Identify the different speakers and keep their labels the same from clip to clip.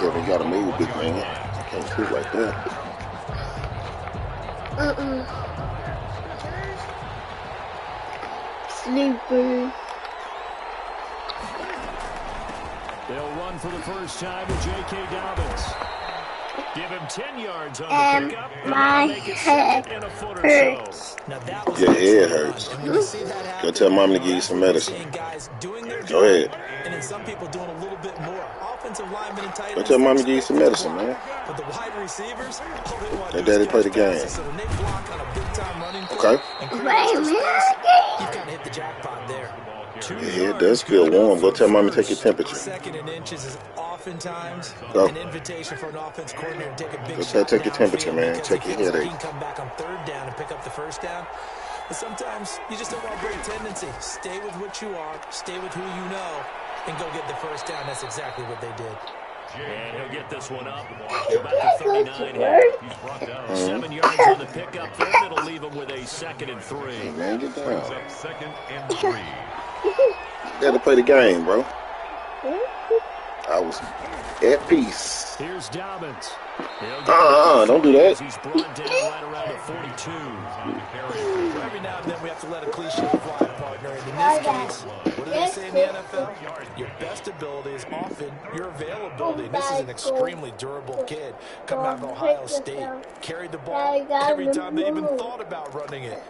Speaker 1: Kevin, you gotta move, big man. You can't shoot like that.
Speaker 2: Sleeper.
Speaker 3: They'll run for the first time with J.K. Dobbins. Give him 10 yards on the pickup.
Speaker 2: My head hurts.
Speaker 1: Your head hurts. Go tell mom to give you some medicine. Go ahead.
Speaker 4: And then some people doing a little bit more. Offensive linemen and tight ends.
Speaker 1: Go tell mom to give you some medicine, man.
Speaker 4: But the wide receivers,
Speaker 1: Let daddy play the game. Okay.
Speaker 4: You kind of hit the jackpot there.
Speaker 1: Yeah, it does feel warm. Go tell mommy to take your temperature.
Speaker 4: Second and inches is oftentimes
Speaker 1: Go.
Speaker 4: an invitation for an offense coordinator to take a big
Speaker 1: Go
Speaker 4: shot.
Speaker 1: take your temperature, man. Check your headache.
Speaker 4: He can come back on third down and pick up the first down. But sometimes you just don't want to break tendency. Stay with what you are. Stay with who you know. And go get the first down. That's exactly what they did.
Speaker 3: And he'll get this one up. About the 39 here. He's brought down 7 yards on the pickup there. And it'll leave him with a 2nd and 3.
Speaker 1: Hey, man, get down.
Speaker 5: Brings up 2nd and 3.
Speaker 1: Gotta play the game, bro. I was at peace.
Speaker 3: Here's Dobbins.
Speaker 1: Don't do that.
Speaker 3: He's brought down right around the 42.
Speaker 4: Every now and then we have to let a cliche fly, partner. And in this case, what do they say in the NFL? Your best ability is often your availability. And this is an extremely durable kid coming out of Ohio State. Carried the ball every time they even thought about running it.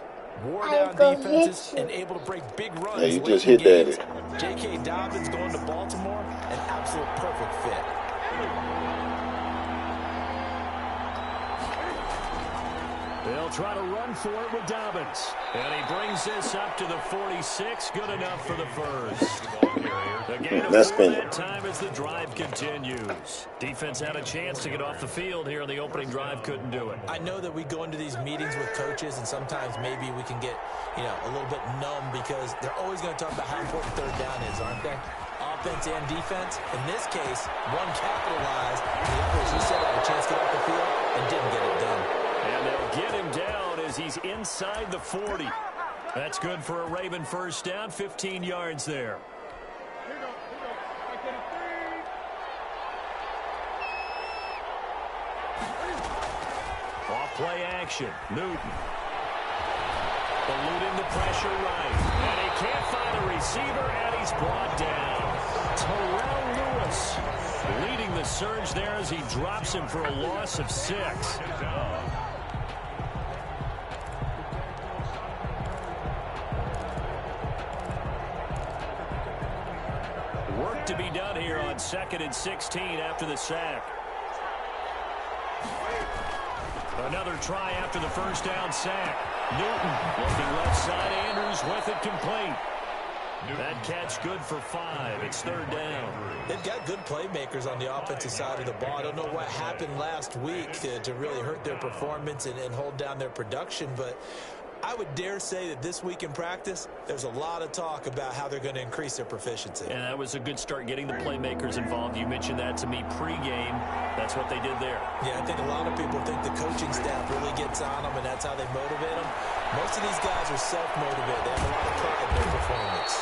Speaker 4: Wore down defenses and able to break big runs.
Speaker 1: Yeah, you just hit that.
Speaker 4: J.K. Dobbins going to Baltimore, an absolute perfect fit.
Speaker 3: They'll try to run for it with Dobbins. And he brings this up to the 46. Good enough for the first. The gain of 4 that time as the drive continues. Defense had a chance to get off the field here on the opening drive. Couldn't do it.
Speaker 4: I know that we go into these meetings with coaches, and sometimes maybe we can get, a little bit numb because they're always going to talk about how important third down is, aren't they? Offense and defense. In this case, one capitalized, and the other, as you said, had a chance to get off the field and didn't get it done.
Speaker 3: And they'll get him down as he's inside the 40. That's good for a Raven first down, 15 yards there. Off play action, Newton. Eluding the pressure right. And he can't find a receiver, and he's brought down. Terrell Lewis leading the surge there as he drops him for a loss of 6. Work to be done here on 2nd and 16 after the sack. Another try after the first down sack. Newton looking left side. Andrews with it complete. That catch good for 5. It's 3rd down.
Speaker 4: They've got good playmakers on the offensive side of the ball. I don't know what happened last week to really hurt their performance and hold down their production, but I would dare say that this week in practice, there's a lot of talk about how they're going to increase their proficiency.
Speaker 3: And that was a good start getting the playmakers involved. You mentioned that to me pregame. That's what they did there.
Speaker 4: Yeah, I think a lot of people think the coaching staff really gets on them, and that's how they motivate them. Most of these guys are self-motivated. They have a lot of pride in their performance.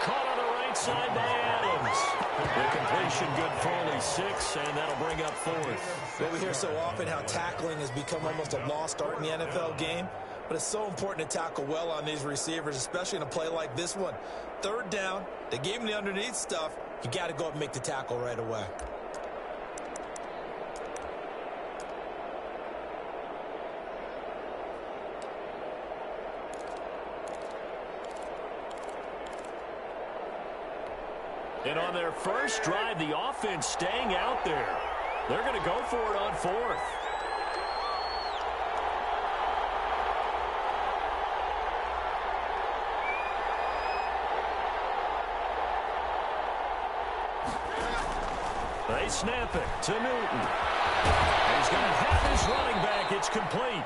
Speaker 3: Caught on the right side by Adams. The completion good for only 6, and that'll bring up 4th.
Speaker 4: Well, we hear so often how tackling has become almost a lost art in the NFL game. But it's so important to tackle well on these receivers, especially in a play like this one. 3rd down, they gave him the underneath stuff. You got to go up and make the tackle right away.
Speaker 3: And on their first drive, the offense staying out there. They're going to go for it on 4th. They snap it to Newton. He's going to have his running back. It's complete.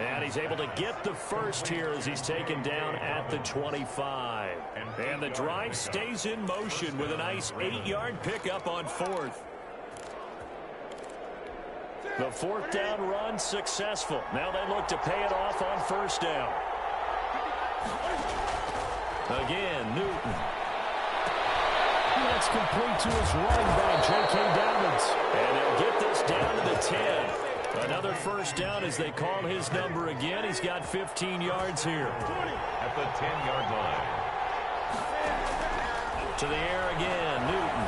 Speaker 3: And he's able to get the first here as he's taken down at the 25. And the drive stays in motion with a nice 8-yard pickup on 4th. The 4th down run successful. Now they look to pay it off on 1st down. Again, Newton. That's complete to his running back, J.K. Dobbins. And they'll get this down to the 10. Another first down as they call his number again. He's got 15 yards here.
Speaker 5: At the 10-yard line.
Speaker 3: To the air again, Newton.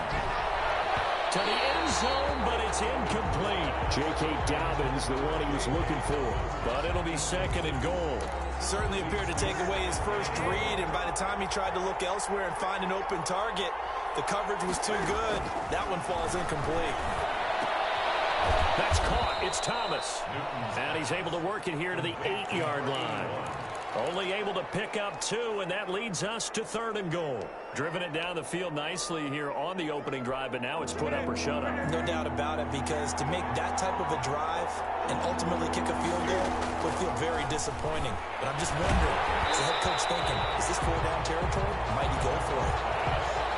Speaker 3: To the end zone, but it's incomplete. J.K. Dobbins, the one he was looking for. But it'll be second and goal.
Speaker 4: Certainly appeared to take away his first read, and by the time he tried to look elsewhere and find an open target, the coverage was too good. That one falls incomplete.
Speaker 3: That's caught. It's Thomas. And he's able to work it here to the 8-yard line. Only able to pick up 2, and that leads us to third and goal. Driven it down the field nicely here on the opening drive, but now it's put up or shut up.
Speaker 4: No doubt about it, because to make that type of a drive and ultimately kick a field goal would feel very disappointing. But I'm just wondering, is the head coach thinking, is this 4-down territory? Might he go for it?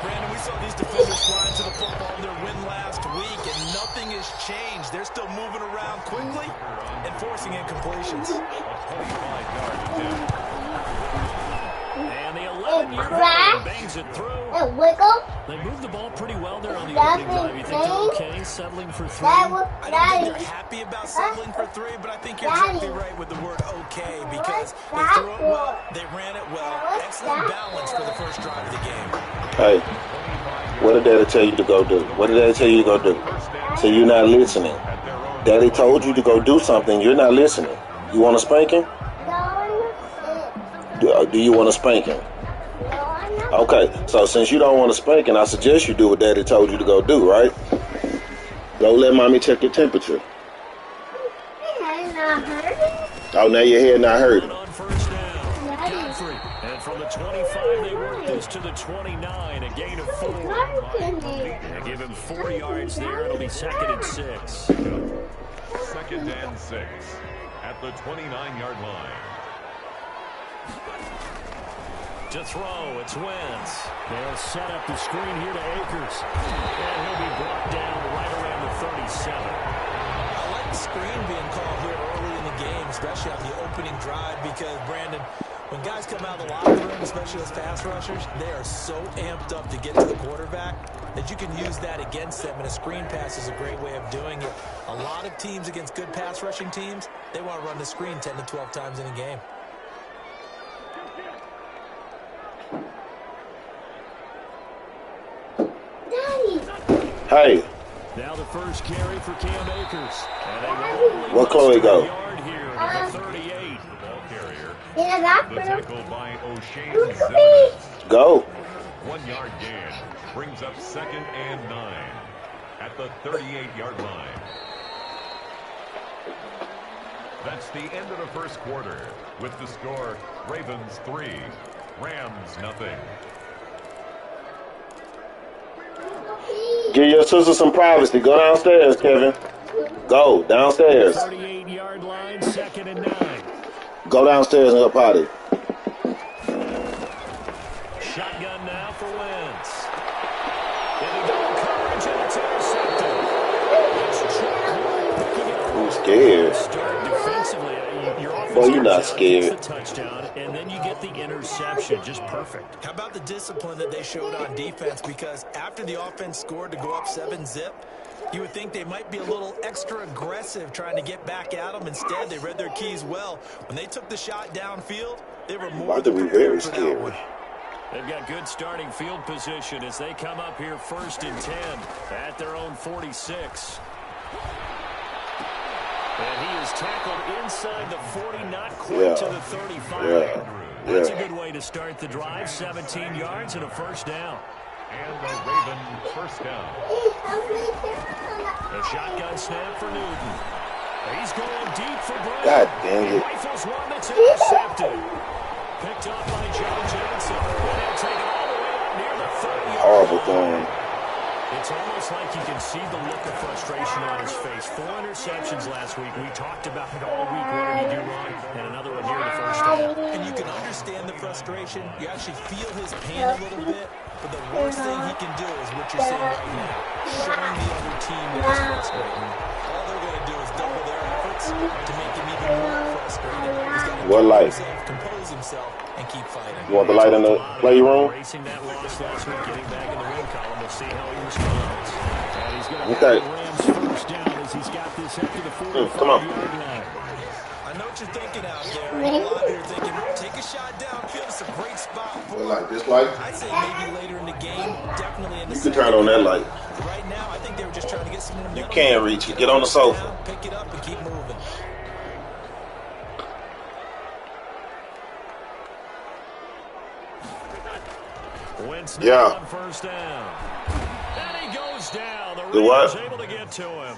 Speaker 4: Brandon, we saw these defenders flying to the football in their win last week, and nothing has changed. They're still moving around quickly and forcing incompletions.
Speaker 3: And the 11-yard line bangs it through.
Speaker 2: Wiggle.
Speaker 3: They moved the ball pretty well there on the opening drive. You think they're okay settling for 3?
Speaker 4: I don't think they're happy about settling for 3, but I think you're exactly right with the word okay, because they threw it well, they ran it well. Excellent balance for the first drive of the game.
Speaker 1: Hey, what did Daddy tell you to go do? What did Daddy tell you to go do? So you're not listening. Daddy told you to go do something. You're not listening. You want a spanking? Do you want a spanking? Okay, so since you don't want a spanking, I suggest you do what Daddy told you to go do, right? Go let Mommy check your temperature. Oh, now your head not hurting.
Speaker 3: On first down, Godfrey. And from the 25, they work this to the 29, a gain of 4. They give him 4 yards there. It'll be second and 6.
Speaker 5: Second and 6 at the 29-yard line.
Speaker 3: To throw, it's Wentz. They'll set up the screen here to Akers. And he'll be brought down right around the 37.
Speaker 4: I like the screen being called here early in the game, especially on the opening drive, because, Brandon, when guys come out of the locker room, especially as pass rushers, they are so amped up to get to the quarterback that you can use that against them, and a screen pass is a great way of doing it. A lot of teams against good pass rushing teams, they want to run the screen 10 to 12 times in a game.
Speaker 1: Hey.
Speaker 3: Now the first carry for Cam Akers.
Speaker 1: Where Chloe go?
Speaker 3: Here to the 38.
Speaker 5: The ball carrier.
Speaker 2: The
Speaker 5: tackle by O'Shane Simmons.
Speaker 1: Go.
Speaker 5: 1 yard gain brings up second and 9 at the 38-yard line. That's the end of the first quarter with the score Ravens 3, Rams nothing.
Speaker 1: Give your sister some privacy. Go downstairs, Kevin. Go downstairs.
Speaker 3: 38-yard line, second and 9.
Speaker 1: Go downstairs and go potty.
Speaker 3: Shotgun now for Wentz. In double coverage, and it's intercepted.
Speaker 1: I'm scared.
Speaker 3: Start defensively.
Speaker 1: Boy, you're not scared.
Speaker 3: The touchdown, and then you get the interception. Just perfect.
Speaker 4: How about the discipline that they showed on defense? Because after the offense scored to go up 7-zip, you would think they might be a little extra aggressive trying to get back at them. Instead, they read their keys well. When they took the shot downfield, they were more than prepared for that one.
Speaker 3: They've got good starting field position as they come up here first and 10 at their own 46. And he is tackled inside the 40, not quite to the 35. That's a good way to start the drive. 17 yards and a first down.
Speaker 5: And the Raven first down.
Speaker 3: A shotgun snap for Newton. He's going deep for Brown.
Speaker 1: God dang it.
Speaker 3: Rifles one that's intercepted. Picked up by John Johnson. And he'll take it all the way up near the 30-yard line.
Speaker 1: Horrible thing.
Speaker 3: It's almost like you can see the look of frustration on his face. 4 interceptions last week. We talked about it all week. What did he do wrong? And another one here in the first half.
Speaker 4: And you can understand the frustration. You actually feel his pain a little bit. But the worst thing he can do is what you're saying right now. Showing the other team that he's frustrated. All they're going to do is double their efforts to make him even more frustrated. He's got to
Speaker 1: What light?
Speaker 4: Compose himself and keep fighting.
Speaker 1: You want the light in the playroom?
Speaker 3: Racing that loss last week, getting back in the win column. We'll see how he responds. And he's going to
Speaker 1: Okay.
Speaker 3: have the Rams first down as he's got this up to the 45-yard
Speaker 1: Come on.
Speaker 3: line.
Speaker 4: I know what you're thinking out there. A lot of you are thinking, take a shot downfield. It's a great spot for
Speaker 1: What light? This light?
Speaker 4: I'd say maybe later in the game, definitely in the
Speaker 1: You can turn on that light.
Speaker 4: Right now, I think they were just trying to get some momentum.
Speaker 1: You can reach it. Get on the sofa.
Speaker 4: Pick it up and keep moving.
Speaker 3: Wentz
Speaker 1: Yeah.
Speaker 3: on first down. And he goes down. The
Speaker 1: Do what?
Speaker 3: Rams able to get to him.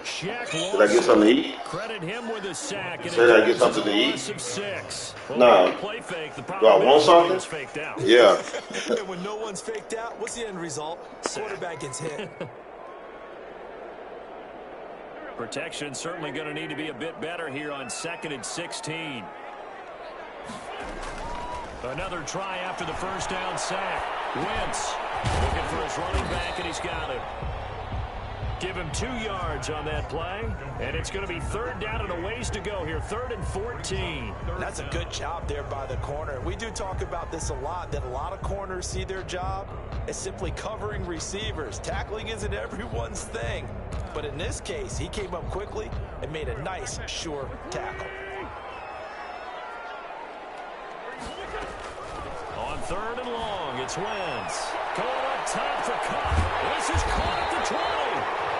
Speaker 3: Shaq
Speaker 1: Did I get something to eat?
Speaker 3: credit him with a sack.
Speaker 1: Say that I get something to eat?
Speaker 3: Of 6. Well,
Speaker 1: Nah.
Speaker 3: play fake. The
Speaker 1: Do I
Speaker 3: problem
Speaker 1: want
Speaker 3: is
Speaker 1: something?
Speaker 3: it's faked out.
Speaker 1: Yeah.
Speaker 4: And when no one's faked out, what's the end result? Quarterback gets hit.
Speaker 3: Protection certainly going to need to be a bit better here on 2nd and 16. Another try after the first down sack. Wentz looking for his running back, and he's got him. Give him 2 yards on that play, and it's going to be 3rd down and a ways to go here. 3rd and 14.
Speaker 4: That's a good job there by the corner. We do talk about this a lot, that a lot of corners see their job as simply covering receivers. Tackling isn't everyone's thing. But in this case, he came up quickly and made a nice, sure tackle.
Speaker 3: On 3rd and long, it's Wentz. Going up top for Cup. This is caught at the 20.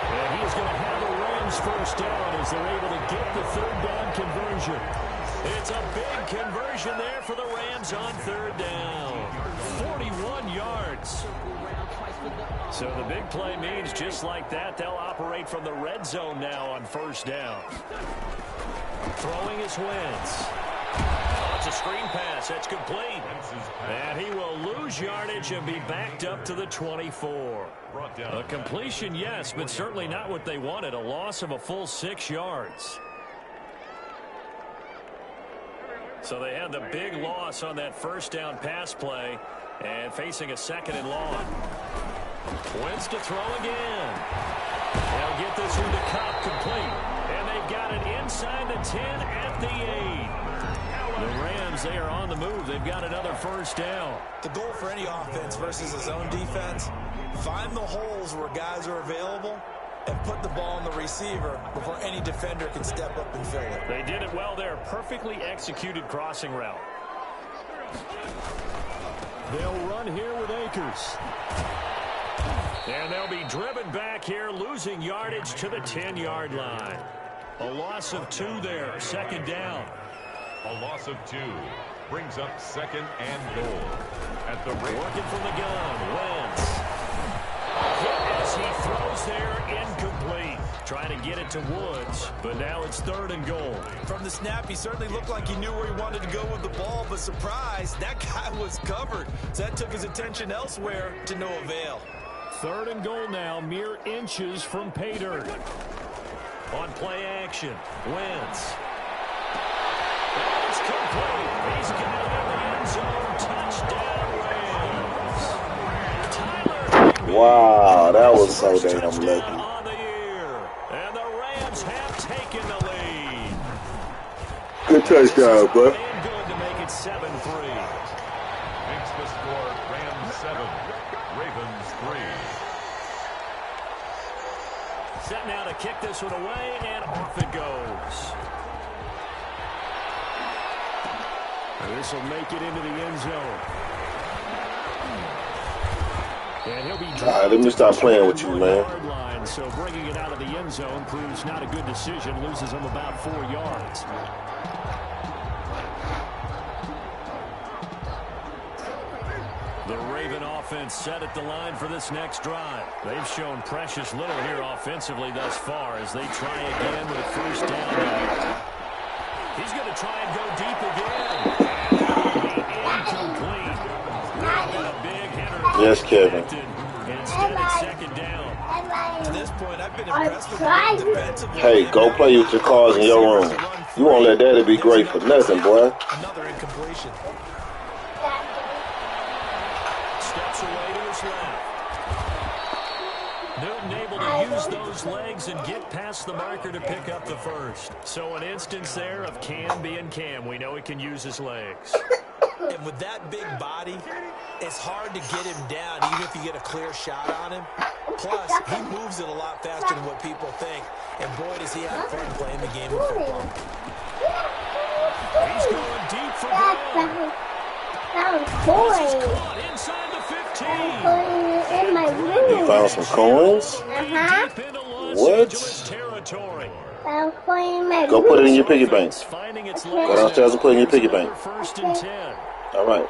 Speaker 3: And he's going to have the Rams first down as they're able to get the 3rd down conversion. It's a big conversion there for the Rams on 3rd down. 41 yards. So the big play means just like that, they'll operate from the red zone now on 1st down. Throwing is Wentz. Oh, it's a screen pass. That's complete. And he will lose yardage and be backed up to the 24. A completion, yes, but certainly not what they wanted. A loss of a full 6 yards. So they had the big loss on that 1st down pass play and facing a 2nd and long. Wentz to throw again. They'll get this into Cup complete. And they've got it inside the 10 at the 8. The Rams, they are on the move. They've got another 1st down.
Speaker 4: The goal for any offense versus a zone defense, find the holes where guys are available and put the ball on the receiver before any defender can step up and fill it.
Speaker 3: They did it well there. Perfectly executed crossing route. They'll run here with Akers. And they'll be driven back here, losing yardage to the 10-yard line. A loss of 2 there, 2nd down.
Speaker 5: A loss of 2 brings up 2nd and goal. At the
Speaker 3: working from the gun, Wentz. As he throws there, incomplete. Trying to get it to Woods, but now it's 3rd and goal.
Speaker 4: From the snap, he certainly looked like he knew where he wanted to go with the ball, but surprise, that guy was covered. So that took his attention elsewhere to no avail.
Speaker 3: 3rd and goal now, mere inches from pay dirt. On play action, Wentz. It's complete. He's got it in the end zone. Touchdown, Rams.
Speaker 1: Wow, that was so damn lucky.
Speaker 3: On the year. And the Rams have taken the lead.
Speaker 1: Good touchdown, bro.
Speaker 3: And good to make it 7-3.
Speaker 5: makes the score Rams 7, Ravens 3.
Speaker 3: Set now to kick this one away, and off it goes. This will make it into the end zone. And he'll be
Speaker 1: All right, let me stop playing with you, man.
Speaker 3: line, so bringing it out of the end zone proves not a good decision. Loses him about 4 yards. The Raven offense set at the line for this next drive. They've shown precious little here offensively thus far as they try again with a 1st down. He's going to try and go deep again. Incomplete. A big hitter.
Speaker 1: Yes, Kevin.
Speaker 3: Instead, it's 2nd down.
Speaker 4: To this point, I've been impressed with the defensive.
Speaker 1: Hey, go play with your cards in your room. You won't let daddy be great for nothing, boy.
Speaker 4: Another incompletion.
Speaker 3: Steps away to his left. Newton able to use those legs and get past the marker to pick up the first. So an instance there of Cam being Cam. We know he can use his legs.
Speaker 4: And with that big body, it's hard to get him down, even if you get a clear shot on him. Plus, he moves it a lot faster than what people think. And boy, does he have fun playing the game of football.
Speaker 3: He's going deep for goal.
Speaker 2: That was coins.
Speaker 3: Caught inside the 15.
Speaker 2: In my room.
Speaker 1: You found some coins?
Speaker 3: Deep into Los
Speaker 1: What?
Speaker 3: Angeles territory.
Speaker 2: That was coin in my
Speaker 1: Go
Speaker 2: room.
Speaker 1: put it in your piggy bank.
Speaker 3: Finding its
Speaker 1: Go downstairs and put it in your piggy bank.
Speaker 3: First and 10.
Speaker 1: All right.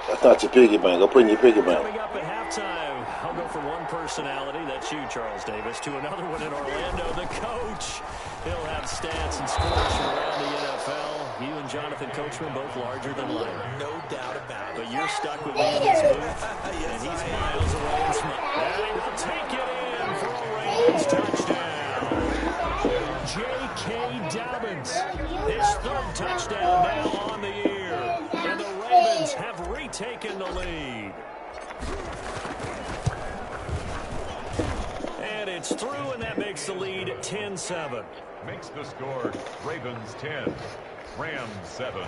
Speaker 1: That's not your piggy bank. Go put it in your piggy bank.
Speaker 3: Coming up at halftime, I'll go from one personality, that's you, Charles Davis, to another one in Orlando, the coach. He'll have stats and scores from around the NFL. You and Jonathan Coachman both larger than life.
Speaker 4: No doubt about it.
Speaker 3: But you're stuck with me in this booth, and he's miles away in front. And he will take it in for a Ravens touchdown. J.K. Dobbins, his third touchdown now on the year. And the Ravens have retaken the lead. And it's through, and that makes the lead 10-7.
Speaker 5: Makes the score Ravens 10, Rams 7.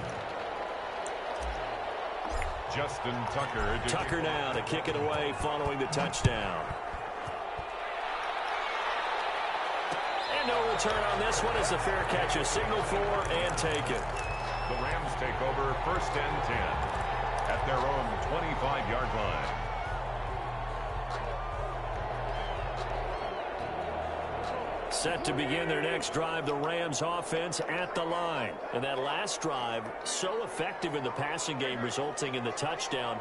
Speaker 5: Justin Tucker.
Speaker 3: Tucker now to kick it away following the touchdown. And no return on this one as a fair catch is signaled for and taken.
Speaker 5: The Rams take over first and 10 at their own 25-yard line.
Speaker 3: Set to begin their next drive, the Rams offense at the line. And that last drive, so effective in the passing game, resulting in the touchdown.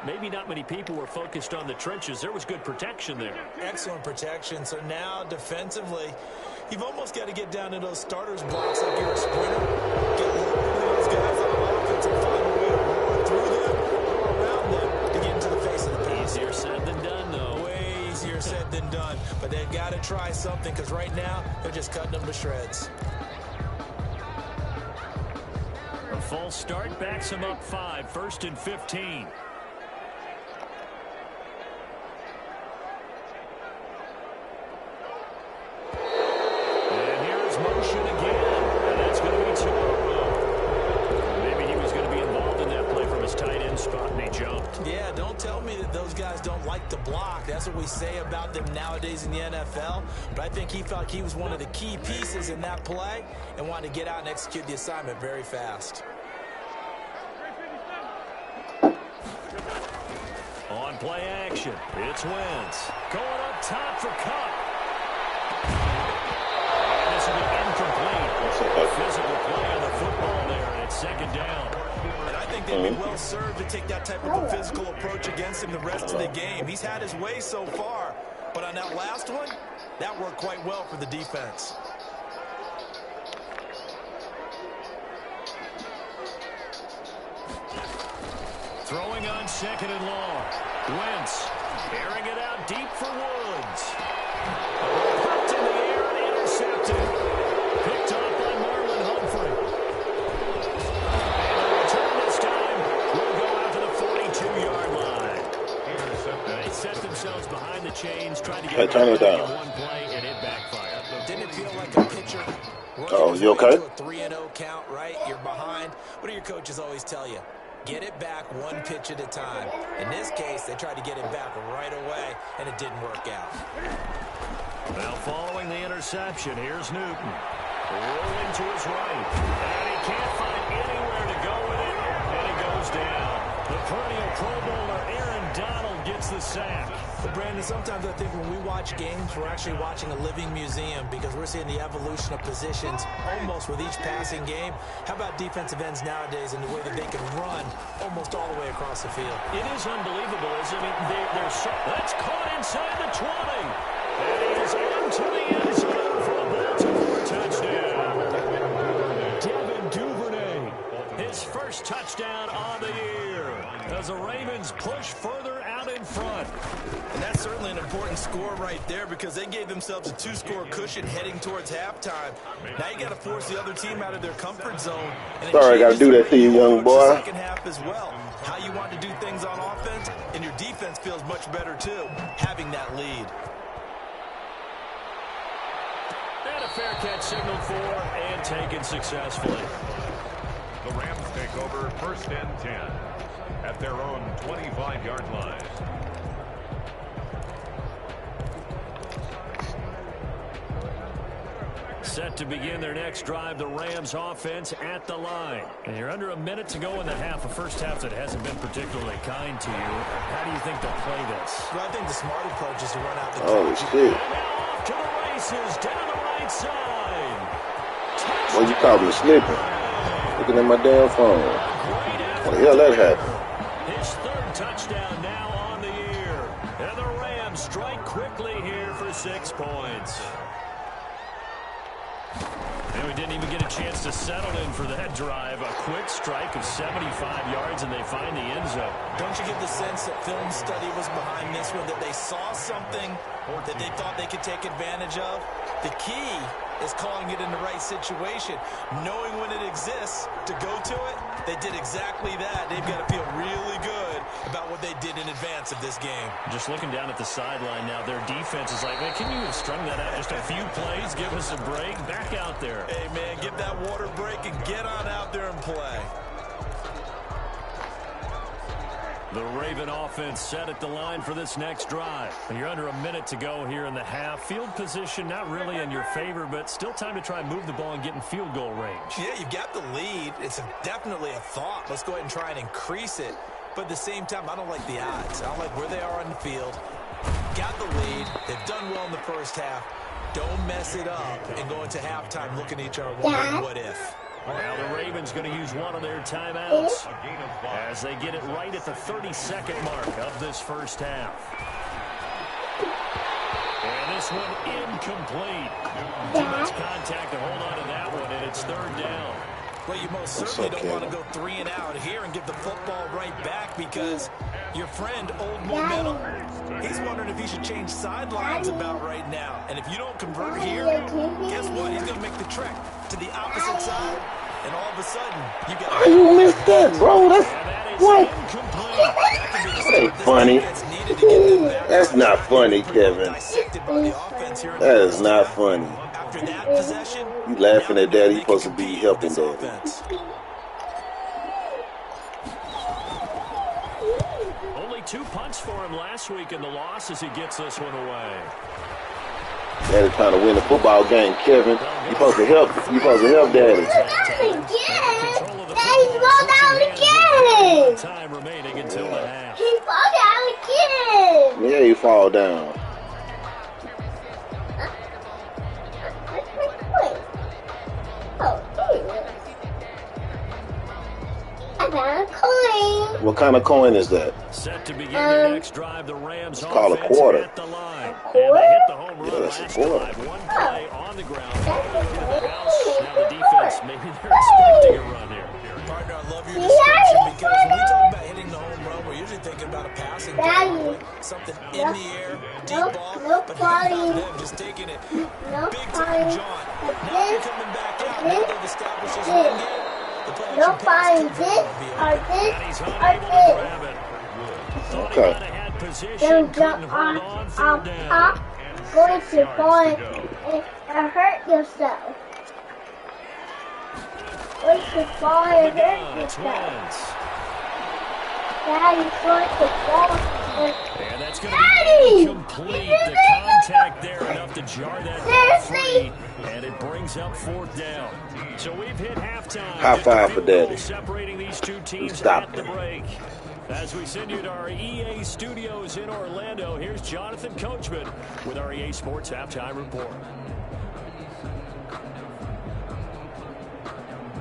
Speaker 3: Maybe not many people were focused on the trenches. There was good protection there.
Speaker 4: Excellent protection. So now defensively, you've almost got to get down to those starters blocks like you're a sprinter. Get those guys on the offense and find a way to roar through them or around them to get into the face of the pass.
Speaker 3: Easier said than done, though.
Speaker 4: Way easier said than done. But they've got to try something because right now they're just cutting them to shreds.
Speaker 3: A false start backs him up 5, first and 15. Motion again, and that's going to be 2 in a row. Maybe he was going to be involved in that play from his tight end spot, and he jumped.
Speaker 4: Yeah, don't tell me that those guys don't like to block. That's what we say about them nowadays in the NFL. But I think he felt he was one of the key pieces in that play and wanted to get out and execute the assignment very fast.
Speaker 3: On play action, it's Wentz. Going up top for Cup. Incomplete. Physical play on the football there, and it's second down.
Speaker 4: And I think they'd be well served to take that type of a physical approach against him the rest of the game. He's had his way so far, but on that last one, that worked quite well for the defense.
Speaker 3: Throwing on second and long. Wentz airing it out deep for Woods. Popped in the air and intercepted. Picked off by Marlon Humphrey. And the return this time will go out to the 42-yard line. They set themselves behind the chains, trying to get
Speaker 1: turn it down.
Speaker 3: one play, and it backfired.
Speaker 4: Didn't it feel like a pitcher?
Speaker 1: Oh, you okay?
Speaker 4: A 3-0 count, right? You're behind. What do your coaches always tell you? Get it back one pitch at a time. In this case, they tried to get it back right away, and it didn't work out.
Speaker 3: Now following the interception, here's Newton. Rolling to his right. And he can't find anywhere to go with it. And he goes down. The perennial Pro Bowler Aaron Donald gets the sack.
Speaker 4: But Brandon, sometimes I think when we watch games, we're actually watching a living museum because we're seeing the evolution of positions almost with each passing game. How about defensive ends nowadays and the way that they can run almost all the way across the field?
Speaker 3: It is unbelievable, isn't it? They're so, that's caught inside the 20. And he is into the end zone for a Baltimore touchdown. Devin Duvernay, his first touchdown of the year, as the Ravens push further out in front.
Speaker 4: And that's certainly an important score right there because they gave themselves a 2-score cushion heading towards halftime. Now you got to force the other team out of their comfort zone. And
Speaker 1: sorry, I got to do that to you, young boy.
Speaker 4: Second half as well. How you want to do things on offense, and your defense feels much better too, having that lead.
Speaker 3: And a fair catch signaled for and taken successfully.
Speaker 5: The Rams take over 1st and 10 at their own 25-yard line.
Speaker 3: Set to begin their next drive, the Rams offense at the line. And you're under a minute to go in the half, a first half that hasn't been particularly kind to you. How do you think they'll play this?
Speaker 4: Well, I think the smart approach is to run out the
Speaker 1: Oh, shit.
Speaker 3: And now off to the races, down the right side.
Speaker 1: What you call me, slipping? Looking at my damn phone. What the hell that happened?
Speaker 3: His 3rd touchdown now on the year. And the Rams strike quickly here for 6 points. And we didn't even get a chance to settle in for that drive. A quick strike of 75 yards, and they find the end zone.
Speaker 4: Don't you get the sense that film study was behind this one, that they saw something that they thought they could take advantage of? The key is calling it in the right situation, knowing when it exists to go to it. They did exactly that. They've got to feel really good about what they did in advance of this game.
Speaker 3: Just looking down at the sideline now, their defense is like, man, can you have strung that out just a few plays? Give us a break. Back out there.
Speaker 4: Hey, man, give that water break and get on out there and play.
Speaker 3: The Raven offense set at the line for this next drive. And you're under a minute to go here in the half. Field position not really in your favor, but still time to try and move the ball and get in field goal range.
Speaker 4: Yeah, you've got the lead. It's definitely a thought. Let's go ahead and try and increase it. But at the same time, I don't like the odds. I don't like where they are on the field. Got the lead. They've done well in the first half. Don't mess it up and go into halftime looking at each other wondering what if.
Speaker 3: Now the Ravens going to use one of their timeouts as they get it right at the 32nd mark of this first half. And this one incomplete. Too much contact to hold on to that one, and it's 3rd down.
Speaker 4: Well, you most certainly don't want to go 3 and out here and give the football right back because your friend, Old Momentum, he's wondering if he should change sidelines about right now. And if you don't convert here, guess what? He's going to make the trek to the opposite side, and all of a sudden, you got...
Speaker 1: Oh, you missed that, bro. That's what? That ain't funny. That's not funny, Kevin. That is not funny.
Speaker 4: After that possession,
Speaker 1: you laughing at Daddy. You're supposed to be helping Daddy.
Speaker 3: Only 2 punts for him last week in the loss as he gets this one away.
Speaker 1: Daddy trying to win the football game, Kevin. You're supposed to help. You're supposed to help Daddy.
Speaker 2: Daddy fall down again.
Speaker 3: Time remaining until the half.
Speaker 2: He fall down again.
Speaker 1: Yeah, you fall down.
Speaker 2: I found a coin.
Speaker 1: What kind of coin is that?
Speaker 3: Set to begin the next drive, the Rams
Speaker 1: it's called a quarter.
Speaker 3: At the line.
Speaker 2: A quarter?
Speaker 3: And they hit the home run
Speaker 1: Yeah, that's a
Speaker 3: last
Speaker 1: quarter.
Speaker 3: drive. One play on the ground. Through the house. Now the defense, maybe they're expecting a run here.
Speaker 4: Partner, I love your description because when we talk about hitting the home run, we're usually thinking about a passing play, something in the air, deep ball, but how about them just taking it big time, John. Now they're coming back out. Now they've established this run game.
Speaker 2: No fine this or this or this.
Speaker 1: Okay.
Speaker 2: Don't jump on top, going to fall and hurt yourself. Going to fall and hurt yourself. Daddy's going to fall
Speaker 3: and that's going to be incomplete. The contact there enough to jar that free, and it brings up 4th down. So we've hit halftime.
Speaker 1: High five for Daddy.
Speaker 3: Separating these two teams
Speaker 1: Stop
Speaker 3: at the break. As we send you to our EA studios in Orlando, here's Jonathan Coachman with our EA Sports Halftime Report.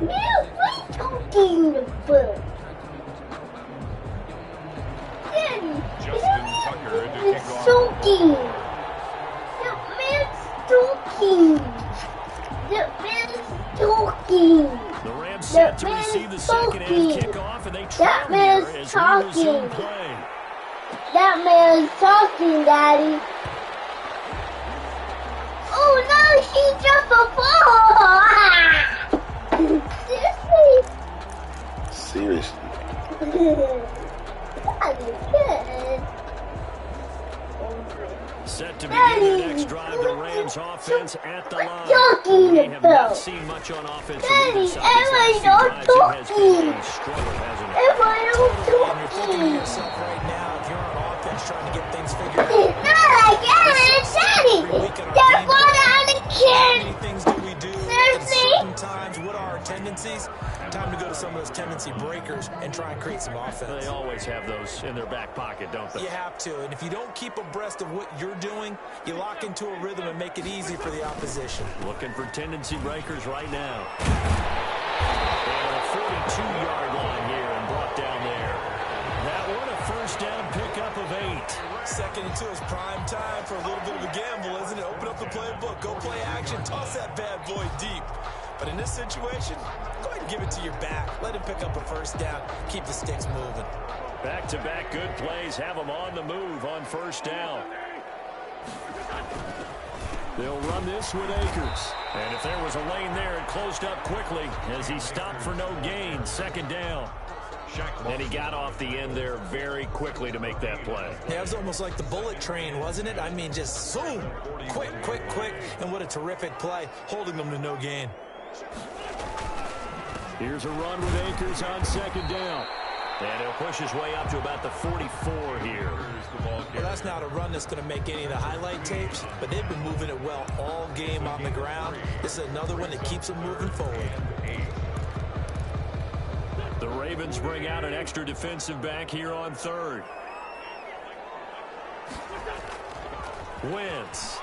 Speaker 2: Now, what's talking about?
Speaker 5: Justin Tucker to kick off.
Speaker 2: Soaking. The man's talking. The man's talking.
Speaker 3: The Rams set to receive the second half kickoff, and they trail here as we resume play.
Speaker 2: That man's talking, Daddy. Oh no, she dropped a ball!
Speaker 1: Seriously?
Speaker 2: That is good.
Speaker 3: Set to begin their next drive, the Rams offense at the line. We have not seen much on offense from either side.
Speaker 2: Am I not talking?
Speaker 4: Right now, if you're on offense trying to get things figured out.
Speaker 2: It's not like Daddy. They're going out of kid.
Speaker 4: How many things do we do at certain times? What are our tendencies? Time to go to some of those tendency breakers and try and create some offense.
Speaker 3: They always have those in their back pocket, don't they?
Speaker 4: You have to, and if you don't keep abreast of what you're doing, you lock into a rhythm and make it easy for the opposition.
Speaker 3: Looking for tendency breakers right now. They are a 42-yard line here and brought down there. That one a first down pickup of 8.
Speaker 4: 2nd and 2 is prime time for a little bit of a gamble, isn't it? Open up the playbook, go play action, toss that bad boy deep. But in this situation, go ahead and give it to your back. Let him pick up a first down. Keep the sticks moving.
Speaker 3: Back-to-back good plays have them on the move on first down. They'll run this with Akers. And if there was a lane there, it closed up quickly as he stopped for no gain. 2nd down. And he got off the end there very quickly to make that play.
Speaker 4: Yeah, it was almost like the bullet train, wasn't it? I mean, just zoom. Quick, quick, quick. And what a terrific play, holding them to no gain.
Speaker 3: Here's a run with Akers on 2nd down. And he'll push his way up to about the 44 here.
Speaker 4: Well, that's not a run that's going to make any of the highlight tapes, but they've been moving it well all game on the ground. This is another one that keeps them moving forward.
Speaker 3: The Ravens bring out an extra defensive back here on 3rd. Wentz.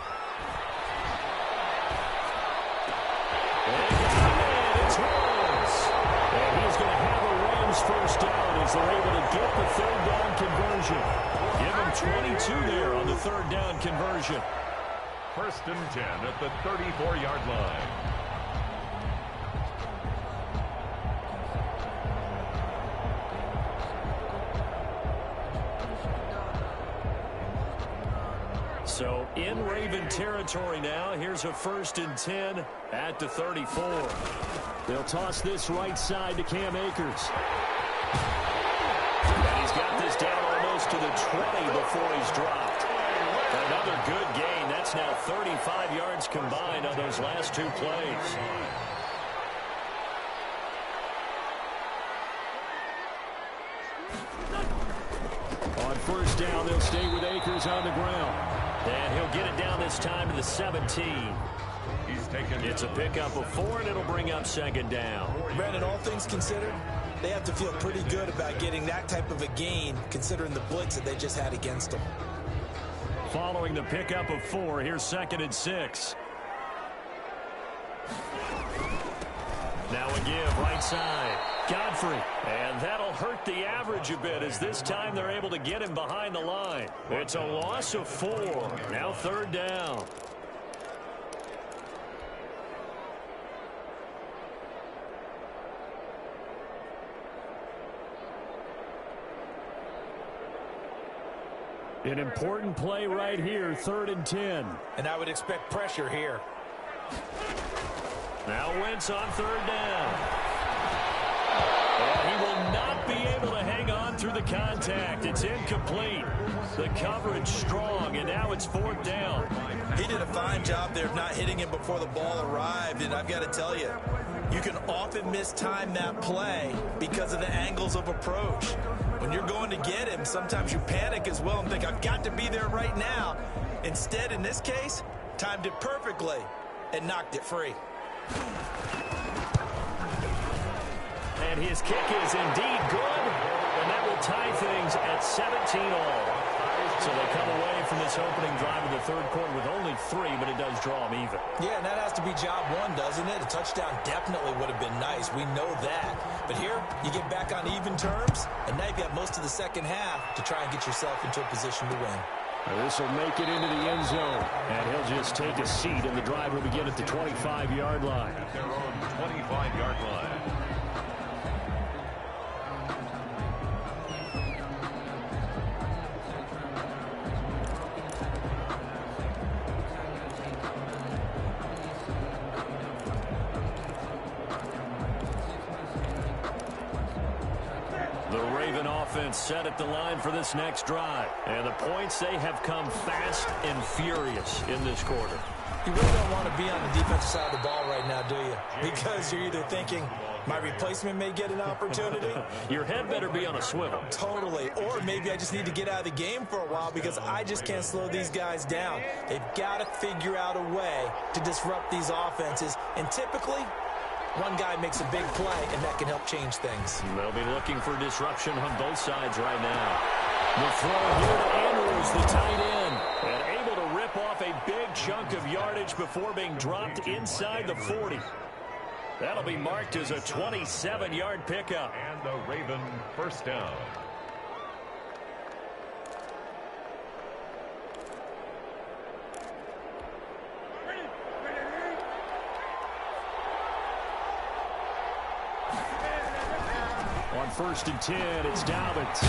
Speaker 3: It's Rams. And he's going to have a Rams first down as they're able to get the 3rd down conversion. Give him 22 there on the 3rd down conversion.
Speaker 5: 1st and 10 at the 34-yard line.
Speaker 3: So in Raven territory now. Here's a 1st and 10 at the 34. They'll toss this right side to Cam Akers. And he's got this down almost to the 20 before he's dropped. Another good gain. That's now 35 yards combined on those last 2 plays. On 1st down, they'll stay with Akers on the ground. And he'll get it down this time to the 17. It's a pickup of 4, and it'll bring up 2nd down.
Speaker 4: Brandon, all things considered, they have to feel pretty good about getting that type of a gain, considering the blitz that they just had against them.
Speaker 3: Following the pickup of 4, here's 2nd and 6. Now a give right side. Godfrey. And that'll hurt the average a bit as this time they're able to get him behind the line. It's a loss of 4. Now 3rd down. An important play right here, 3rd and 10.
Speaker 4: And I would expect pressure here.
Speaker 3: Now Wentz on 3rd down. And he will not be able to hang on through the contact. It's incomplete. The coverage strong, and now it's 4th down.
Speaker 4: He did a fine job there of not hitting him before the ball arrived, and I've got to tell you, you can often mistime that play because of the angles of approach. When you're going to get him, sometimes you panic as well and think, I've got to be there right now. Instead, in this case, timed it perfectly and knocked it free.
Speaker 3: And his kick is indeed good, and that will tie things at 17-all. So they come away from this opening drive of the 3rd quarter with only 3, but it does draw them even.
Speaker 4: Yeah, and that has to be job 1, doesn't it? A touchdown definitely would have been nice. We know that. But here, you get back on even terms, and now you've got most of the 2nd half to try and get yourself into a position to win.
Speaker 3: This will make it into the end zone, and he'll just take a seat, and the drive will begin at the 25-yard line.
Speaker 5: At their own 25-yard line.
Speaker 3: offense set at the line for this next drive. And the points, they have come fast and furious in this quarter.
Speaker 4: You really don't want to be on the defensive side of the ball right now, do you? Because you're either thinking, my replacement may get an opportunity.
Speaker 3: Your head better be on a swivel.
Speaker 4: Totally. Or maybe I just need to get out of the game for a while because I just can't slow these guys down. They've got to figure out a way to disrupt these offenses. And typically, one guy makes a big play, and that can help change things.
Speaker 3: They'll be looking for disruption on both sides right now. The throw here to Andrews, the tight end. And able to rip off a big chunk of yardage before being dropped inside the 40. That'll be marked as a 27-yard pickup.
Speaker 5: And the Raven first down.
Speaker 3: On 1st and 10, it's Dobbins.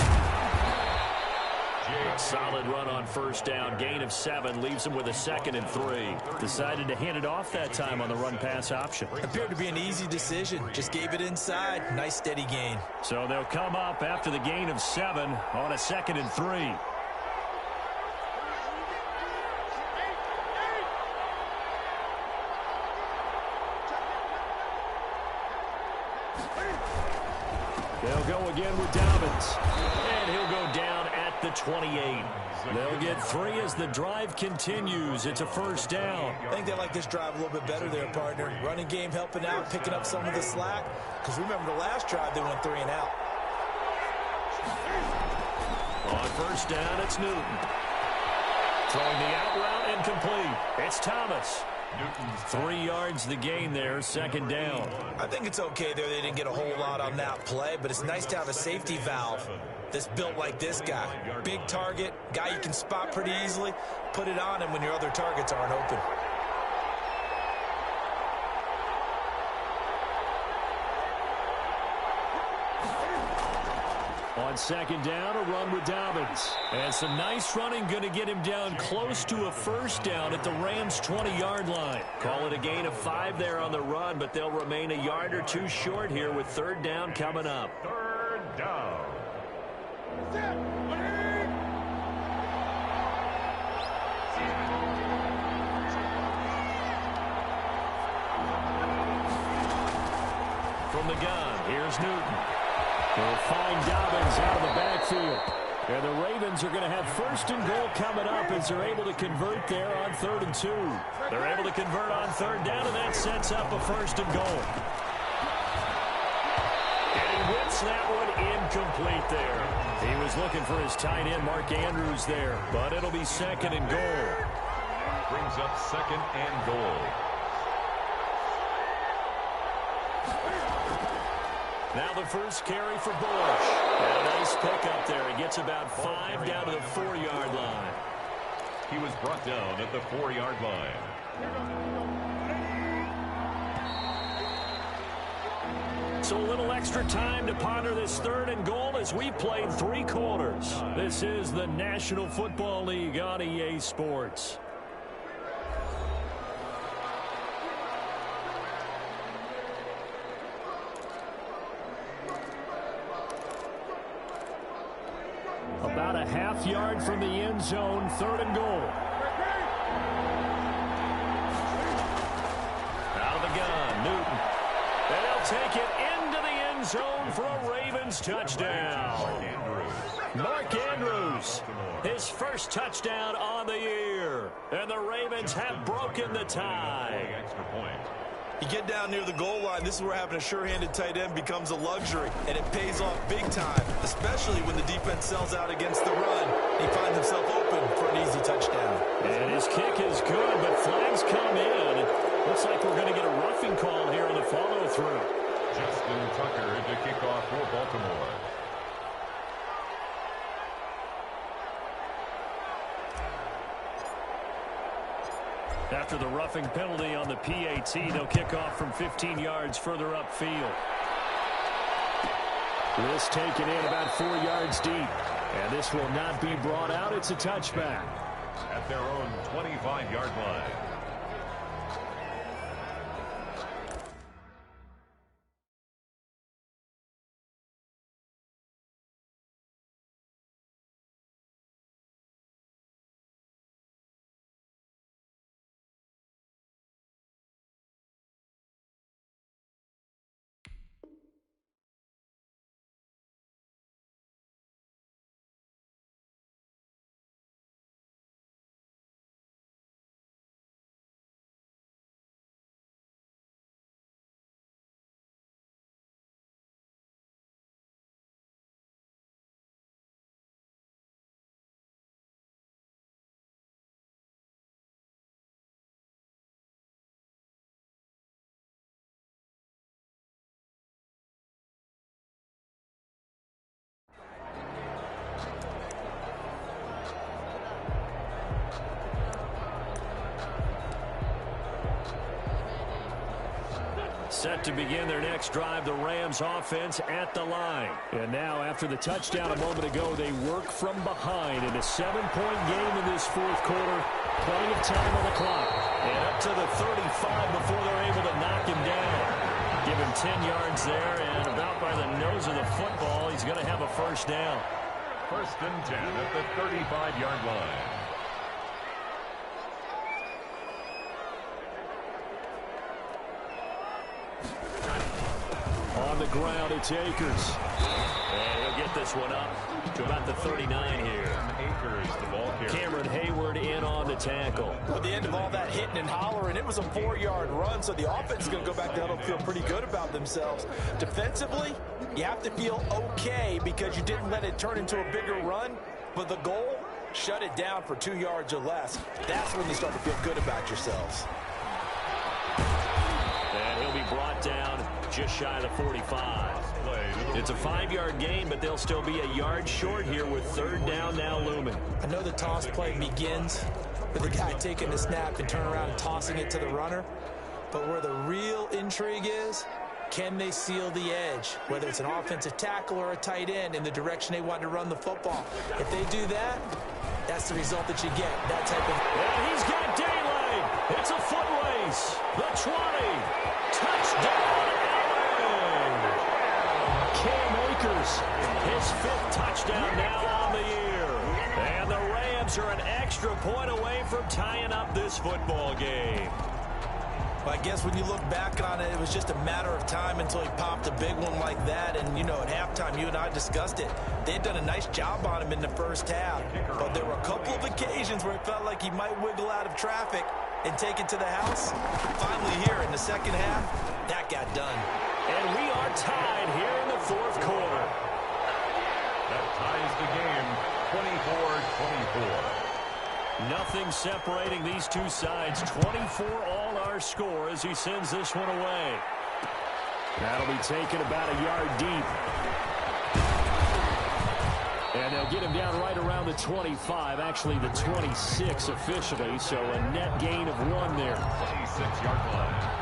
Speaker 3: Solid run on first down. Gain of 7 leaves him with a 2nd and 3. Decided to hand it off that time on the run-pass option.
Speaker 4: Appeared to be an easy decision. Just gave it inside. Nice steady gain.
Speaker 3: So they'll come up after the gain of 7 on a 2nd and 3. They'll go again with Dobbins. And he'll go down at the 28. They'll get 3 as the drive continues. It's a first down.
Speaker 4: I think they like this drive a little bit better there, partner. Running game helping out, picking up some of the slack. Because remember the last drive, they went 3 and out.
Speaker 3: On first down, it's Newton. Throwing the out route incomplete. It's Thomas. 3 yards the gain there, 2nd down.
Speaker 4: I think it's okay there. They didn't get a whole lot on that play, but it's nice to have a safety valve that's built like this guy. Big target, guy you can spot pretty easily. Put it on him when your other targets aren't open.
Speaker 3: On 2nd down, a run with Dobbins. And some nice running going to get him down close to a first down at the Rams' 20-yard line. Call it a gain of 5 there on the run, but they'll remain a yard or 2 short here with 3rd down coming up.
Speaker 5: 3rd down.
Speaker 3: From the gun, here's Newton. They'll find Dobbins out of the backfield. And the Ravens are going to have 1st and goal coming up as they're able to convert there on 3rd and 2. They're able to convert on 3rd down, and that sets up a 1st and goal. And he whips that one incomplete there. He was looking for his tight end, Mark Andrews, there. But it'll be 2nd and goal.
Speaker 5: Brings up 2nd and goal.
Speaker 3: Now the first carry for Bush. And a nice pickup there. He gets about 5 down to the 4-yard line.
Speaker 5: He was brought down at the 4-yard line.
Speaker 3: So a little extra time to ponder this 3rd and goal as we played 3 quarters. This is the National Football League on EA Sports. About a half yard from the end zone, 3rd and goal. Out of the gun, Newton. And they'll take it into the end zone for a Ravens touchdown. Mark Andrews, his first touchdown on the year. And the Ravens have broken the tie.
Speaker 5: Extra point.
Speaker 4: You get down near the goal line, this is where having a sure-handed tight end becomes a luxury, and it pays off big time, especially when the defense sells out against the run. He finds himself open for an easy touchdown.
Speaker 3: And his kick is good, but flags come in. Looks like we're going to get a roughing call here on the follow-through.
Speaker 5: Justin Tucker to kick off for Baltimore.
Speaker 3: After the roughing penalty on the PAT, they'll kick off from 15 yards further upfield. This taken in about 4 yards deep. And this will not be brought out. It's a touchback.
Speaker 5: At their own 25-yard line.
Speaker 3: Set to begin their next drive, the Rams offense at the line. And now, after the touchdown a moment ago, they work from behind in a 7-point game in this fourth quarter. Plenty of time on the clock. And up to the 35 before they're able to knock him down. Give him 10 yards there, and about by the nose of the football, he's going to have a first down.
Speaker 5: First and 10 at the 35-yard line.
Speaker 3: On the ground, it's Akers. And he'll get this one up to about the 39 here.
Speaker 5: Akers, the ball carrier.
Speaker 3: Cameron Hayward in on the tackle.
Speaker 4: At the end of all that hitting and hollering, it was a 4-yard run, so the offense is going to go back down and feel pretty good about themselves. Defensively, you have to feel okay because you didn't let it turn into a bigger run, but the goal, shut it down for 2 yards or less. That's when you start to feel good about yourselves.
Speaker 3: And he'll be brought down just shy of the 45. It's a 5-yard gain, but they'll still be a yard short here with third down now looming.
Speaker 4: I know the toss play begins with the guy taking the snap and turn around and tossing it to the runner. But where the real intrigue is, can they seal the edge? Whether it's an offensive tackle or a tight end in the direction they want to run the football. If they do that, that's the result that you get. That type of...
Speaker 3: And he's got daylight. It's a foot race. The 20. Touchdown, Allen. Cam Akers, his 5th touchdown now on the year. And the Rams are an extra point away from tying up this football game.
Speaker 4: I guess when you look back on it, it was just a matter of time until he popped a big one like that. And, you know, at halftime, you and I discussed it. They'd done a nice job on him in the first half. But there were a couple of occasions where it felt like he might wiggle out of traffic and take it to the house. Finally here in the second half, that got done.
Speaker 3: And we are tied here in the fourth quarter.
Speaker 5: That ties the game 24-24.
Speaker 3: Nothing separating these two sides. 24 all our score as he sends this one away. That'll be taken about a yard deep. And they'll get him down right around the 25, actually the 26 officially, so a net gain of 1 there.
Speaker 5: 26-yard line.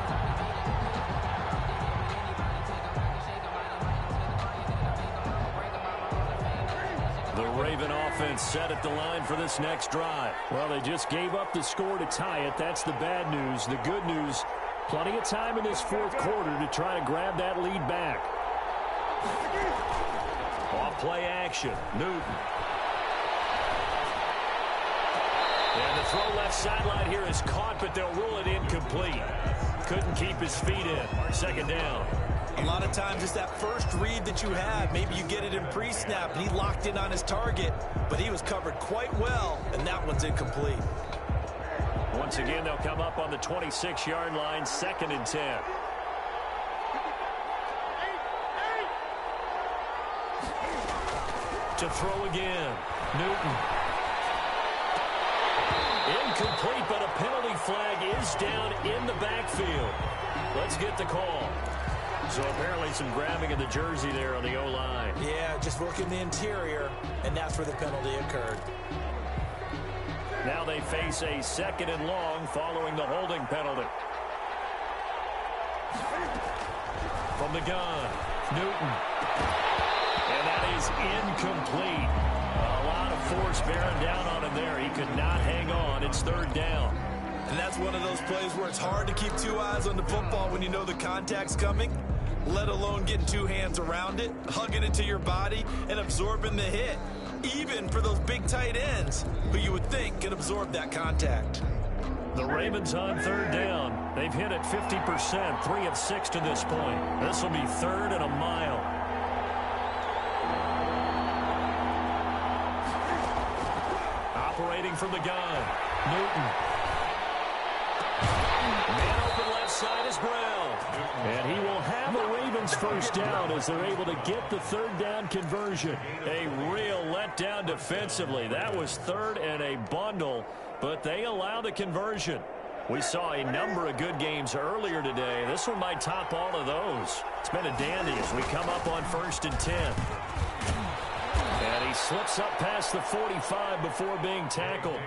Speaker 3: The Raven offense set at the line for this next drive. Well, they just gave up the score to tie it. That's the bad news. The good news, plenty of time in this fourth quarter to try to grab that lead back. Off play action. Newton. And the throw left sideline here is caught, but they'll rule it incomplete. Couldn't keep his feet in. Second down.
Speaker 4: A lot of times it's that first read that you have. Maybe you get it in pre-snap, and he locked in on his target, but he was covered quite well, and that one's incomplete.
Speaker 3: Once again, they'll come up on the 26-yard line, 2nd and 10. To throw again. Newton. Incomplete, but a penalty flag is down in the backfield. Let's get the call. So apparently some grabbing of the jersey there on the O-line.
Speaker 4: Yeah, just working the interior, and that's where the penalty occurred.
Speaker 3: Now they face a 2nd and long following the holding penalty. From the gun, Newton. And that is incomplete. A lot of force bearing down on him there. He could not hang on. It's 3rd down.
Speaker 4: And that's one of those plays where it's hard to keep 2 eyes on the football when you know the contact's coming, let alone getting 2 hands around it, hugging it to your body, and absorbing the hit. Even for those big tight ends who you would think could absorb that contact.
Speaker 3: The Ravens on 3rd down. They've hit it 50%, 3 of 6 to this point. This will be 3rd and a mile. Operating from the gun, Newton. Man open left side is Brown. And he will have the Ravens first down as they're able to get the 3rd down conversion. A real letdown defensively. That was 3rd and a bundle, but they allow the conversion. We saw a number of good games earlier today. This one might top all of those. It's been a dandy as we come up on 1st and 10. And he slips up past the 45 before being tackled.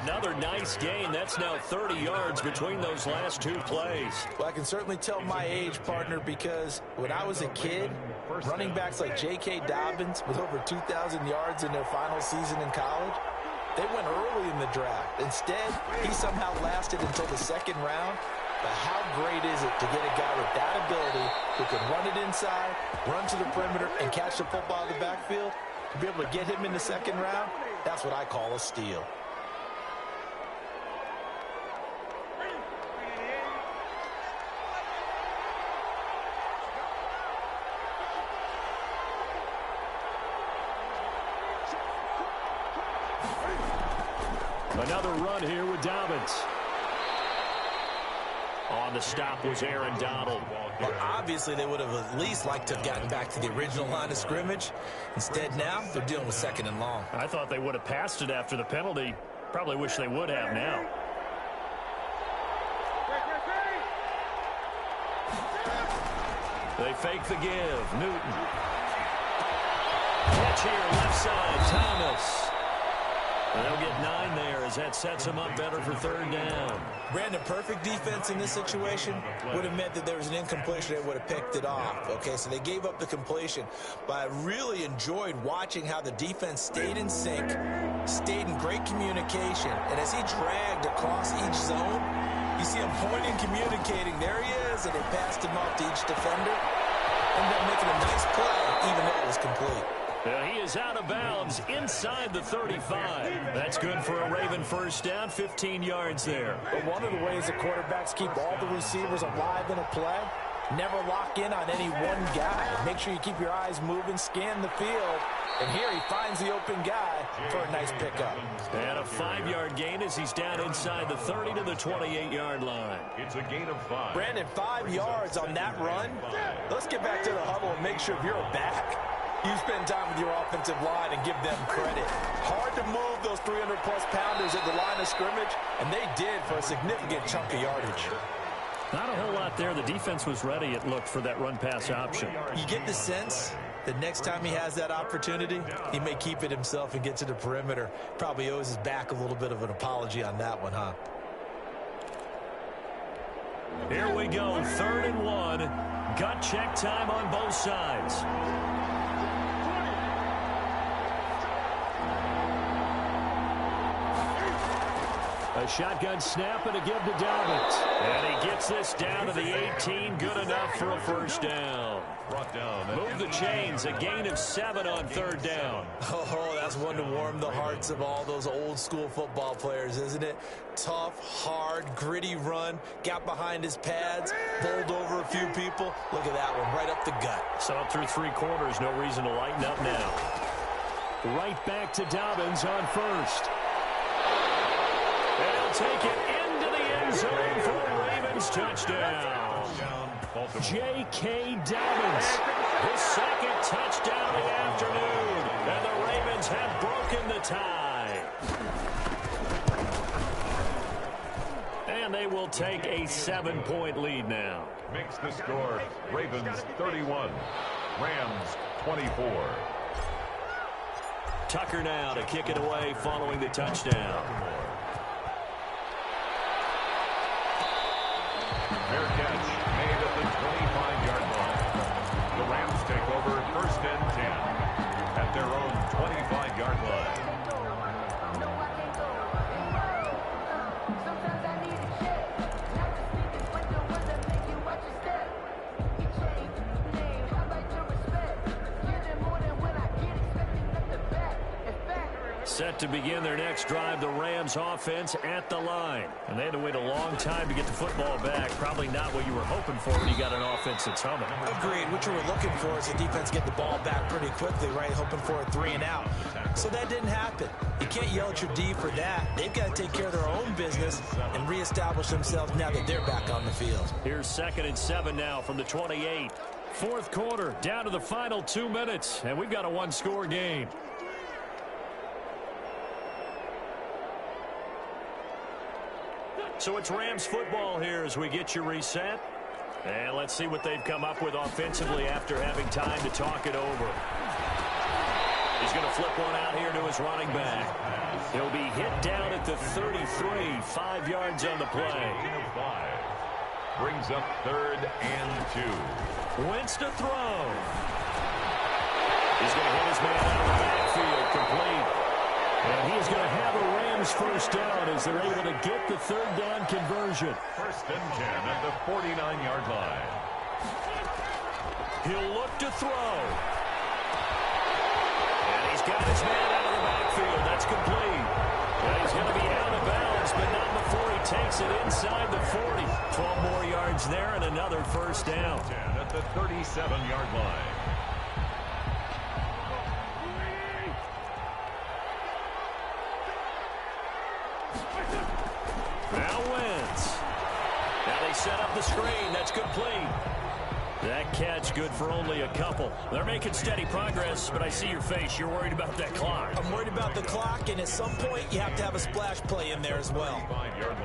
Speaker 3: Another nice gain. That's now 30 yards between those last two plays.
Speaker 4: Well, I can certainly tell my age, partner, because when I was a kid, running backs like J.K. Dobbins with over 2,000 yards in their final season in college, they went early in the draft. Instead, he somehow lasted until the second round. But how great is it to get a guy with that ability who can run it inside, run to the perimeter, and catch the football in the backfield? To be able to get him in the second round, that's what I call a steal.
Speaker 3: Another run here with Dobbins. On the stop was Aaron Donald.
Speaker 4: Well, obviously, they would have at least liked to have gotten back to the original line of scrimmage. Instead, now, they're dealing with second and long.
Speaker 3: I thought they would have passed it after the penalty. Probably wish they would have now. They fake the give. Newton. Catch here, left side, Thomas. And they'll get 9 there as that sets them up better for third down.
Speaker 4: Brandon, perfect defense in this situation would have meant that there was an incompletion that would have picked it off. Okay, so they gave up the completion. But I really enjoyed watching how the defense stayed in sync, stayed in great communication. And as he dragged across each zone, you see him pointing, communicating. There he is, and it passed him off to each defender. Ended up making a nice play, even though it was complete.
Speaker 3: He is out of bounds inside the 35. That's good for a Raven first down, 15 yards there.
Speaker 4: But one of the ways the quarterbacks keep all the receivers alive in a play, never lock in on any one guy. Make sure you keep your eyes moving, scan the field. And here he finds the open guy for a nice pickup.
Speaker 3: And a 5-yard gain as he's down inside the 30 to the 28-yard line.
Speaker 5: It's a gain of 5.
Speaker 4: Brandon, 5 yards on that run. Let's get back to the huddle and make sure you're back. You spend time with your offensive line and give them credit. Hard to move those 300-plus pounders at the line of scrimmage, and they did for a significant chunk of yardage.
Speaker 3: Not a whole lot there. The defense was ready, it looked, for that run-pass option.
Speaker 4: You get the sense that next time he has that opportunity, he may keep it himself and get to the perimeter. Probably owes his back a little bit of an apology on that one, huh?
Speaker 3: Here we go, 3rd and 1. Gut check time on both sides. A shotgun snap and a give to Dobbins. And he gets this down to the 18. Good enough for a first down.
Speaker 5: Brought down.
Speaker 3: Move the chains. A gain of 7 on 3rd down.
Speaker 4: Oh, that's one to warm the hearts of all those old school football players, isn't it? Tough, hard, gritty run. Got behind his pads. Bowled over a few people. Look at that one, right up the gut.
Speaker 3: So up through 3 quarters. No reason to lighten up now. Right back to Dobbins on first. They'll take it into the end zone for a Ravens touchdown. J.K. Dobbins, his 2nd touchdown of the afternoon. And the Ravens have broken the tie. And they will take a 7-point lead now.
Speaker 5: Makes the score Ravens 31, Rams 24.
Speaker 3: Tucker now to kick it away following the touchdown.
Speaker 5: Fair catch made at the 25-yard line. The Rams take over 1st and 10 at their own 25-yard line.
Speaker 3: Set to begin their next drive, the Rams offense at the line. And they had to wait a long time to get the football back. Probably not what you were hoping for when you got an offense that's humming.
Speaker 4: Agreed. What you were looking for is the defense get the ball back pretty quickly, right? Hoping for a 3 and out. So that didn't happen. You can't yell at your D for that. They've got to take care of their own business and reestablish themselves now that they're back on the field.
Speaker 3: Here's 2nd and 7 now from the 28. 4th quarter, down to the final 2 minutes. And we've got a 1-score game. So it's Rams football here as we get you reset. And let's see what they've come up with offensively after having time to talk it over. He's going to flip one out here to his running back. He'll be hit down at the 33, 5 yards on the play.
Speaker 5: Brings up 3rd and 2.
Speaker 3: Wentz to throw. He's going to hit his man out of the backfield, complete. And he's going to have a Rams first down as they're able to get the 3rd down conversion.
Speaker 5: 1st and 10 at the 49-yard line.
Speaker 3: He'll look to throw. And he's got his man out of the backfield. That's complete. And he's going to be out of bounds, but not before he takes it inside the 40. 12 more yards there and another first down.
Speaker 5: 10 at the 37-yard line.
Speaker 3: Now Wentz. Now they set up the screen. That's complete. That catch good for only a couple. They're making steady progress, but I see your face. You're worried about that clock.
Speaker 4: I'm worried about the clock, and at some point you have to have a splash play in there as well.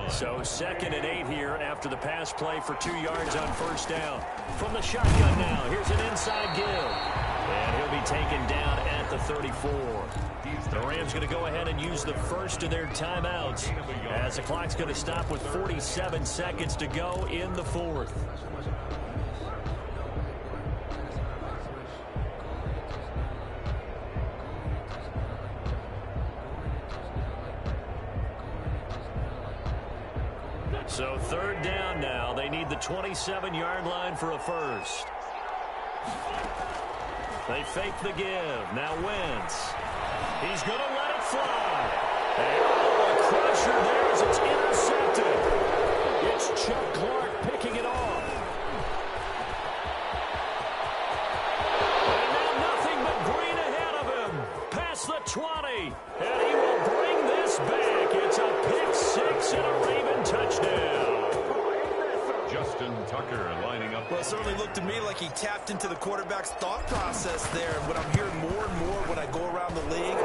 Speaker 3: So 2nd and 8 here after the pass play for 2 yards on first down. From the shotgun now, here's an inside give. And he'll be taken down at the 34. The Rams going to go ahead and use the first of their timeouts as the clock's going to stop with 47 seconds to go in the 4th. So 3rd down now. They need the 27-yard line for a first. They fake the give. Now Wentz. He's going to let it fly. And a crusher there as it's intercepted. It's Chuck Clark picking it off. And now nothing but green ahead of him. Past the 20. And he will bring this back. It's a pick 6 and a Raven touchdown.
Speaker 5: Justin Tucker lining up.
Speaker 4: Well, it certainly looked to me like he tapped into the quarterback's thought process there. And what I'm hearing more and more when I go around the league,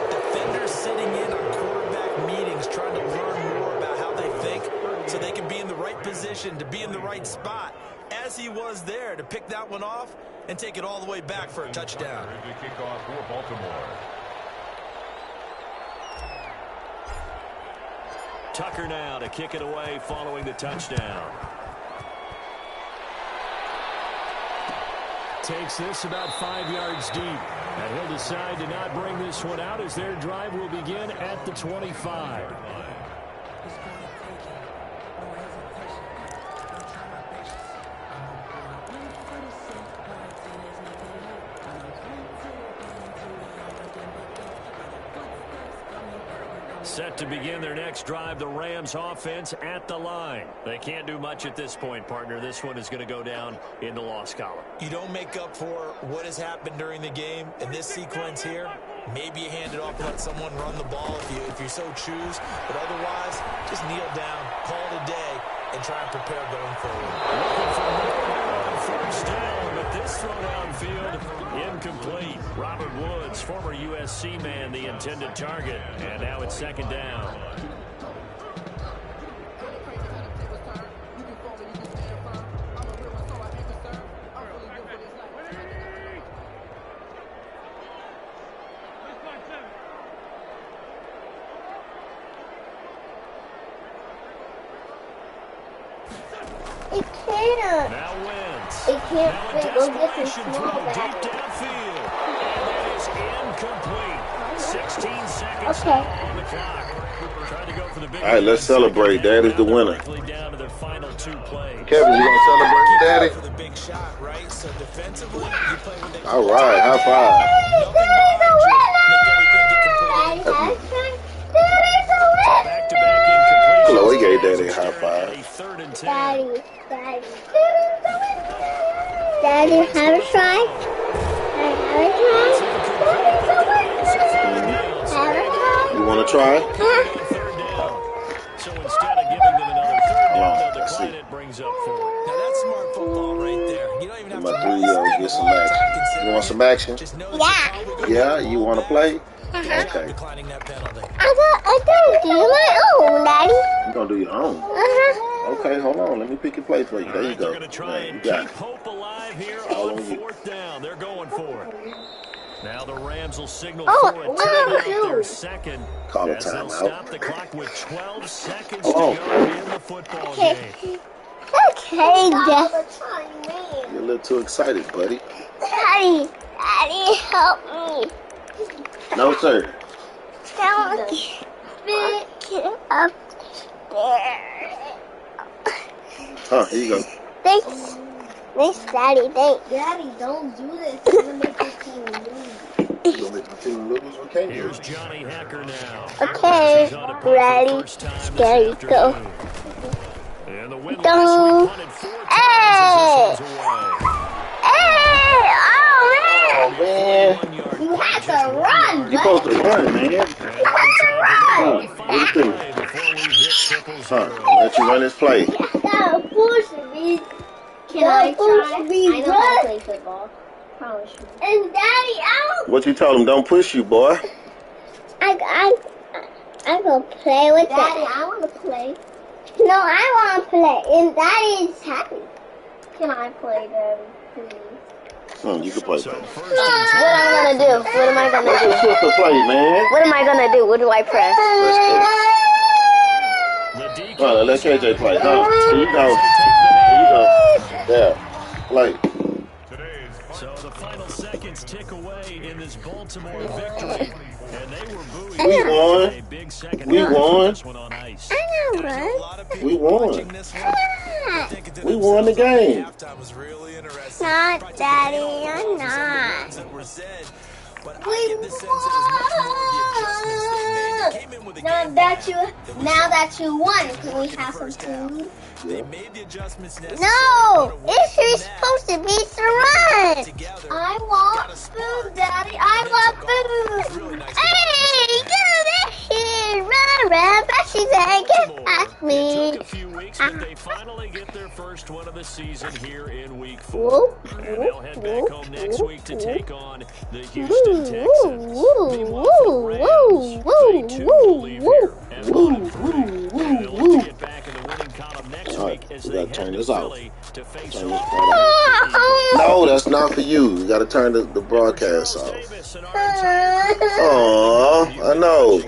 Speaker 4: defenders sitting in on quarterback meetings trying to learn more about how they think so they can be in the right position, to be in the right spot, as he was there to pick that one off and take it all the way back for a touchdown.
Speaker 5: To kick off for Baltimore.
Speaker 3: Tucker now to kick it away following the touchdown. Takes this about 5 yards deep. And he'll decide to not bring this one out as their drive will begin at the 25. Set to begin their next drive, the Rams offense at the line. They can't do much at this point, partner. This one is going to go down in the loss column.
Speaker 4: You don't make up for what has happened during the game in this sequence here. Maybe you hand it off, let someone run the ball if you so choose. But otherwise, just kneel down, call it a day, and try and prepare going forward.
Speaker 3: Looking for more on first down, but this throw downfield incomplete. Robert Woods, former USC man, the intended target. And now it's 2nd down.
Speaker 2: It can't.
Speaker 3: Now Wentz.
Speaker 2: It can't
Speaker 3: Now a
Speaker 2: fit. Go get this
Speaker 3: desperation
Speaker 2: small
Speaker 3: throw deep
Speaker 2: bag.
Speaker 3: downfield. And that is incomplete. 16 seconds
Speaker 2: Okay.
Speaker 3: on the clock. Trying to go for the big
Speaker 1: All right, let's celebrate. Daddy's the winner.
Speaker 3: Down to their final 2 plays.
Speaker 1: Kevin, you gonna celebrate, Daddy?
Speaker 4: For the big shot, right? So defensively, you play when they
Speaker 1: All right, high five.
Speaker 4: nothing behind you. Make everything get completed.
Speaker 3: Back-to-back incompletions.
Speaker 1: Chloe gave Daddy a high five.
Speaker 3: A 3rd and 10.
Speaker 2: Daddy, have a try. Have a try.
Speaker 1: You want to try?
Speaker 3: Third down. So instead of giving them another 3rd down, they'll
Speaker 1: Let's
Speaker 3: decline
Speaker 1: see.
Speaker 3: it, brings up 4.
Speaker 4: Now that's smart football right there. You don't even have
Speaker 1: My
Speaker 4: to
Speaker 1: 3-year-old get some action. You want some action?
Speaker 4: Just know that
Speaker 2: Yeah.
Speaker 4: you're probably
Speaker 1: Yeah, you want to play?
Speaker 4: Good job
Speaker 1: Okay.
Speaker 4: declining that penalty.
Speaker 2: I don't do my own, Daddy.
Speaker 1: You gonna do your own? Okay, hold on. Let me pick your play for you. There you
Speaker 3: They're
Speaker 1: go.
Speaker 3: going to try
Speaker 1: Yeah, you
Speaker 3: and
Speaker 1: got
Speaker 3: keep
Speaker 1: it.
Speaker 3: hope alive here
Speaker 1: All
Speaker 3: on
Speaker 1: on you.
Speaker 3: 4th down. They're going for it. Now the Rams will signal for a timeout, their second.
Speaker 1: Call a
Speaker 3: As they'll
Speaker 1: timeout.
Speaker 3: stop the clock with 12 seconds to
Speaker 1: Oh.
Speaker 3: go in the football game.
Speaker 2: Okay, Dad.
Speaker 1: You're a little too excited, buddy.
Speaker 2: Daddy, help me.
Speaker 1: No, sir.
Speaker 2: Don't get up there.
Speaker 1: Huh, here you go.
Speaker 2: Thanks, Daddy. Thanks. Daddy, don't do this. It's gonna make your team lose.
Speaker 1: You gonna make my team lose? We can't do
Speaker 3: Here's
Speaker 1: it.
Speaker 3: Johnny Hacker now.
Speaker 2: Okay, ready, steady, go.
Speaker 3: And the win
Speaker 2: Don't.
Speaker 3: last week punted 4 times as this one's away.
Speaker 2: Hey! Oh,
Speaker 1: Oh, man.
Speaker 3: 1 yard
Speaker 2: You
Speaker 3: play,
Speaker 2: have
Speaker 3: just
Speaker 2: to
Speaker 3: 1
Speaker 2: run,
Speaker 3: yard.
Speaker 1: You supposed to run, man.
Speaker 3: And every time for
Speaker 1: What you do?
Speaker 3: play before we hit triple
Speaker 1: Huh,
Speaker 3: zero.
Speaker 1: let you run this play.
Speaker 2: Gotta push me. Can I try? I know how to play football. Promise you. And Daddy,
Speaker 1: What you told him? Don't push you, boy.
Speaker 2: I go play with Daddy, it. I want to play. No, I want to play. And Daddy is happy. Can I play, Daddy, please?
Speaker 1: You can play.
Speaker 3: So
Speaker 1: Play.
Speaker 3: first
Speaker 2: What am I gonna do? What am I gonna
Speaker 1: Let your sister play, man.
Speaker 2: What am I gonna do? What do I press?
Speaker 1: Let's
Speaker 3: the DK
Speaker 1: go. Let KJ play. Huh? Here you go.
Speaker 3: take the
Speaker 1: Here you go. There. Play.
Speaker 5: Today's
Speaker 3: So the final seconds tick away in this Baltimore victory, and they were buoyed.
Speaker 1: We won.
Speaker 3: A big second
Speaker 1: We
Speaker 3: half of
Speaker 1: won.
Speaker 3: this one on ice.
Speaker 2: I know,
Speaker 4: A
Speaker 2: right?
Speaker 4: lot of people
Speaker 1: We won.
Speaker 4: watching this one, they're thinking to
Speaker 1: We won the
Speaker 4: themselves,
Speaker 1: game.
Speaker 4: halftime was really interesting.
Speaker 2: Not,
Speaker 4: Tried to
Speaker 2: Daddy,
Speaker 4: nail
Speaker 2: I'm
Speaker 4: all of the
Speaker 2: not.
Speaker 4: words that were said, but I get the sense that it was much more of the adjustments they made. They came in with a game plan
Speaker 2: Now that you won,
Speaker 4: was
Speaker 2: can we
Speaker 4: in the
Speaker 2: have some
Speaker 4: first half.
Speaker 2: food?
Speaker 4: They made the adjustments necessary.
Speaker 2: No,
Speaker 4: but it
Speaker 2: it's
Speaker 4: wasn't
Speaker 2: you're
Speaker 4: that.
Speaker 2: supposed to be surrounded.
Speaker 4: Together,
Speaker 2: I
Speaker 4: got
Speaker 2: want
Speaker 4: a spark.
Speaker 2: food, Daddy. I want
Speaker 4: It's
Speaker 2: food.
Speaker 4: really nice to
Speaker 2: Hey,
Speaker 4: watch
Speaker 2: do this here, run around, but she's like, get past
Speaker 3: It
Speaker 2: me.
Speaker 3: took a few weeks, but they finally get their first one of the season here in Week 4.
Speaker 2: Whoop,
Speaker 3: And they'll head back
Speaker 2: whoop,
Speaker 3: home next
Speaker 2: whoop,
Speaker 3: week to
Speaker 2: whoop.
Speaker 3: take on the Houston
Speaker 2: Woo,
Speaker 3: Texans.
Speaker 2: woo,
Speaker 3: Meanwhile, for the
Speaker 2: woo,
Speaker 3: Rams,
Speaker 2: woo,
Speaker 3: they too
Speaker 2: woo,
Speaker 3: will leave
Speaker 2: woo,
Speaker 3: here at 1-3. And they'll look to get back in the winning column next
Speaker 1: All right,
Speaker 3: week as
Speaker 1: we
Speaker 3: they
Speaker 1: gotta
Speaker 3: head
Speaker 1: turn
Speaker 3: to
Speaker 1: this off.
Speaker 3: Philly to face
Speaker 1: Turn
Speaker 3: off
Speaker 1: this part No, that's not for you. You gotta turn the broadcast off.
Speaker 3: Davis and our entire crew.
Speaker 1: Aw, I know.